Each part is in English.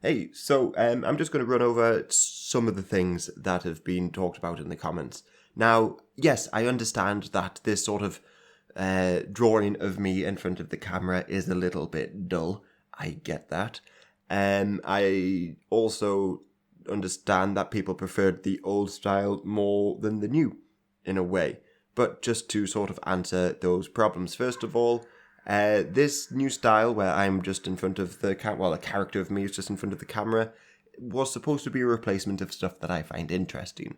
Hey, so I'm just going to run over some of the things that have been talked about in the comments. Now, yes, I understand that this sort of drawing of me in front of the camera is a little bit dull. I get that. I also understand that people preferred the old style more than the new, in a way. But just to sort of answer those problems, first of all, this new style where I'm just in front of the a character of me is just in front of the camera, was supposed to be a replacement of stuff that I find interesting.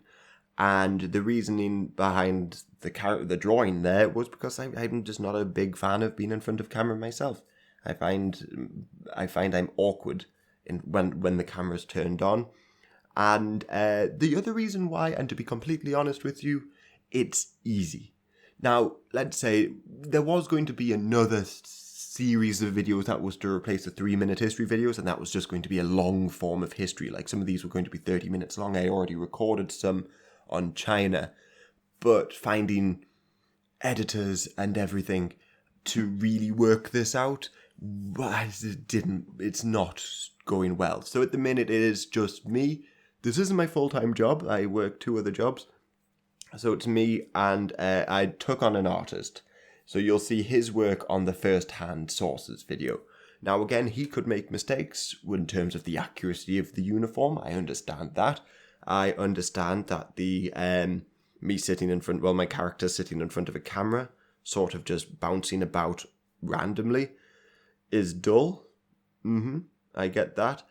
And the reasoning behind the drawing there was because I'm just not a big fan of being in front of camera myself. I find I'm awkward when the camera's turned on. And the other reason why, and to be completely honest with you, it's easy. Now, let's say there was going to be another series of videos that was to replace the 3-minute history videos, and that was just going to be a long form of history. Like, some of these were going to be 30 minutes long. I already recorded some on China, but finding editors and everything to really work this out, it's not going well. So at the minute, it is just me. This isn't my full-time job. I work 2 other jobs. So it's me, and I took on an artist. So you'll see his work on the first-hand sources video. Now, again, he could make mistakes in terms of the accuracy of the uniform. I understand that. I understand that my character sitting in front of a camera, sort of just bouncing about randomly, is dull. I get that.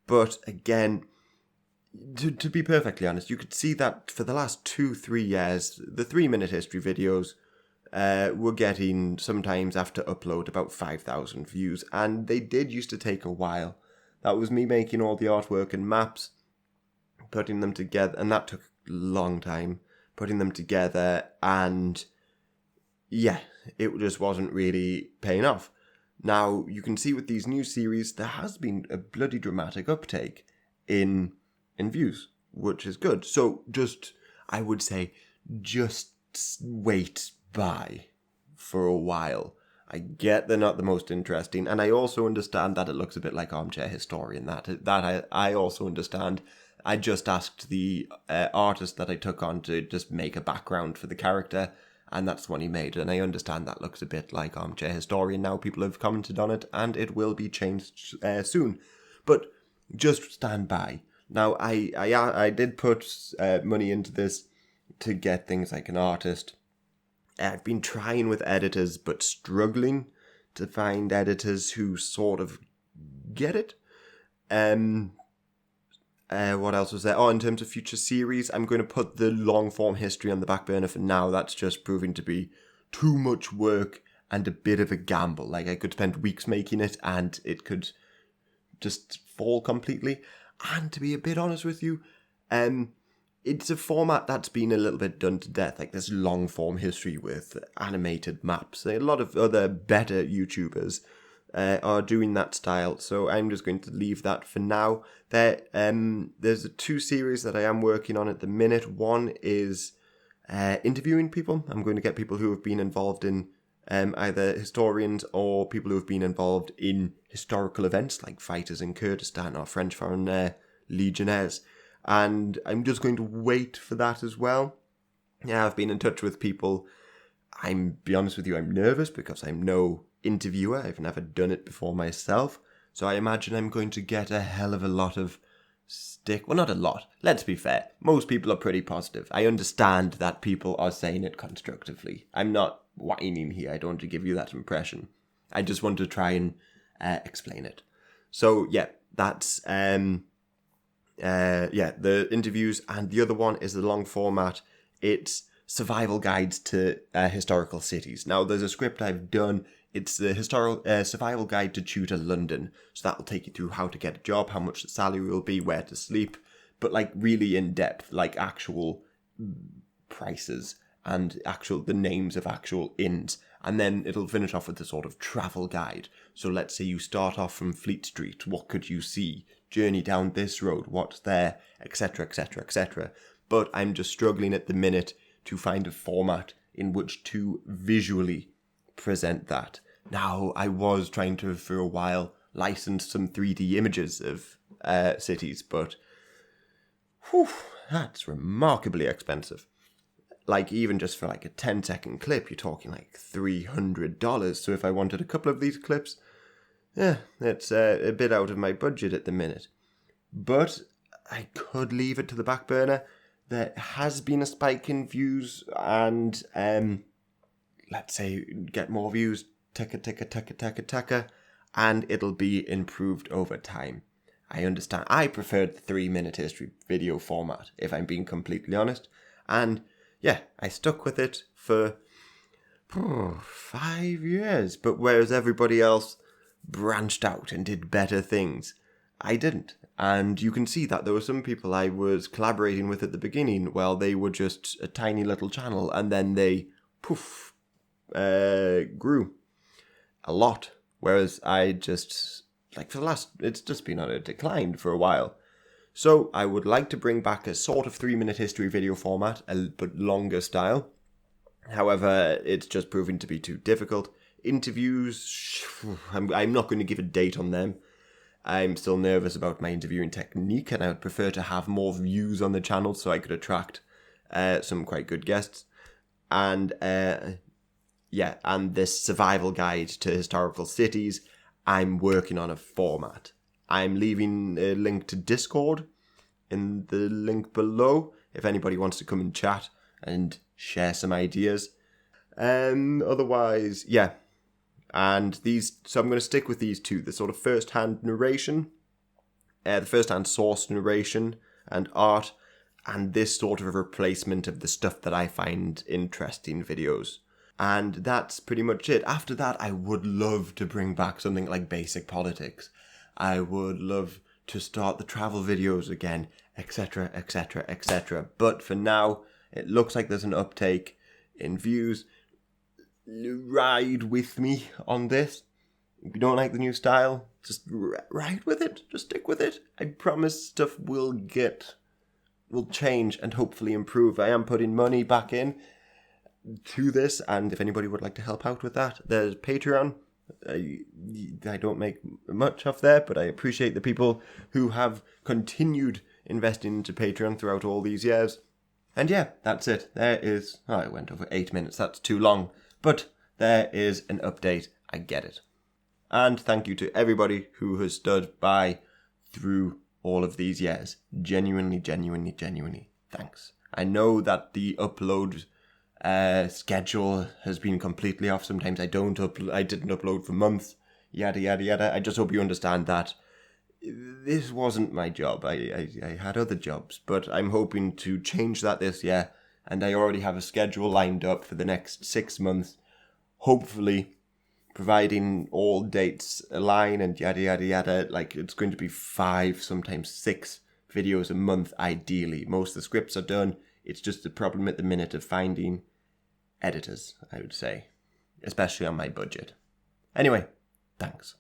But again, to be perfectly honest, you could see that for the last 2-3 years, the 3-minute history videos were getting, sometimes after upload, about 5,000 views. And they did used to take a while. That was me making all the artwork and maps, putting them together, and that took a long time, putting them together, and yeah, it just wasn't really paying off. Now, you can see with these new series, there has been a bloody dramatic uptake in views, which is good. So I would say, just wait by for a while. I get they're not the most interesting, and I also understand that it looks a bit like Armchair Historian. That I also understand. I just asked the artist that I took on to just make a background for the character, and that's what he made. And I understand that looks a bit like Armchair Historian now. People have commented on it, and it will be changed soon. But just stand by. Now, I did put money into this to get things like an artist. I've been trying with editors, but struggling to find editors who sort of get it. What else was there? Oh, in terms of future series, I'm going to put the long-form history on the back burner for now. That's just proving to be too much work and a bit of a gamble. Like, I could spend weeks making it, and it could just fall completely. And to be a bit honest with you, it's a format that's been a little bit done to death, like this long-form history with animated maps. A lot of other better YouTubers are doing that style, so I'm just going to leave that for now. There's 2 series that I am working on at the minute. One is interviewing people. I'm going to get people who have been involved in either historians or people who have been involved in historical events like fighters in Kurdistan or French foreign legionnaires. And I'm just going to wait for that as well. Yeah, I've been in touch with people. Be honest with you, I'm nervous because I'm no interviewer. I've never done it before myself. So I imagine I'm going to get a hell of a lot of stick. Well, not a lot. Let's be fair. Most people are pretty positive. I understand that people are saying it constructively. I'm not whining here. I don't want to give you that impression. I just want to try and explain it. So yeah, that's the interviews, and the other one is the long format. It's survival guides to historical cities. Now, there's a script I've done. It's the survival guide to Tudor London. So that will take you through how to get a job, how much the salary will be, where to sleep, but like really in depth, like actual prices and the names of actual inns. And then it'll finish off with the sort of travel guide. So let's say you start off from Fleet Street. What could you see? Journey down this road. What's there? Etc, etc, etc. But I'm just struggling at the minute to find a format in which to visually present that. Now, I was trying to, for a while, license some 3D images of cities, but whew, that's remarkably expensive. Like, even just for like a 10-second clip, you're talking like $300. So if I wanted a couple of these clips, it's a bit out of my budget at the minute. But I could leave it to the back burner. There has been a spike in views and, let's say, get more views, ticka, and it'll be improved over time. I understand. I preferred the 3-minute history video format, if I'm being completely honest. And yeah, I stuck with it for 5 years. But whereas everybody else branched out and did better things, I didn't. And you can see that there were some people I was collaborating with at the beginning, well, they were just a tiny little channel, and then they, grew a lot. Whereas I just, like, it's just been on a decline for a while. So I would like to bring back a sort of 3-minute history video format, but longer style. However, it's just proving to be too difficult. Interviews, I'm not going to give a date on them. I'm still nervous about my interviewing technique, and I would prefer to have more views on the channel so I could attract some quite good guests. And and this survival guide to historical cities, I'm working on a format. I'm leaving a link to Discord in the link below if anybody wants to come and chat and share some ideas. Otherwise, yeah. And so I'm going to stick with these two, the sort of first-hand narration, the first-hand source narration and art, and this sort of a replacement of the stuff that I find interesting videos. And that's pretty much it. After that, I would love to bring back something like basic politics. I would love to start the travel videos again, etc., etc., etc. But for now, it looks like there's an uptake in views. Ride with me on this. If you don't like the new style, just ride with it. Just stick with it. I promise stuff will change and hopefully improve. I am putting money back in to this, and if anybody would like to help out with that, there's Patreon. I don't make much off there, but I appreciate the people who have continued investing into Patreon throughout all these years. And yeah, that's it. I went over 8 minutes. That's too long. But there is an update. I get it. And thank you to everybody who has stood by through all of these years. Genuinely, thanks. I know that the upload schedule has been completely off. Sometimes I didn't upload for months. Yada, yada, yada. I just hope you understand that this wasn't my job. I had other jobs. But I'm hoping to change that this year. And I already have a schedule lined up for the next 6 months, hopefully, providing all dates align and yada, yada, yada. Like, it's going to be 5, sometimes 6 videos a month, ideally. Most of the scripts are done. It's just the problem at the minute of finding editors, I would say, especially on my budget. Anyway, thanks.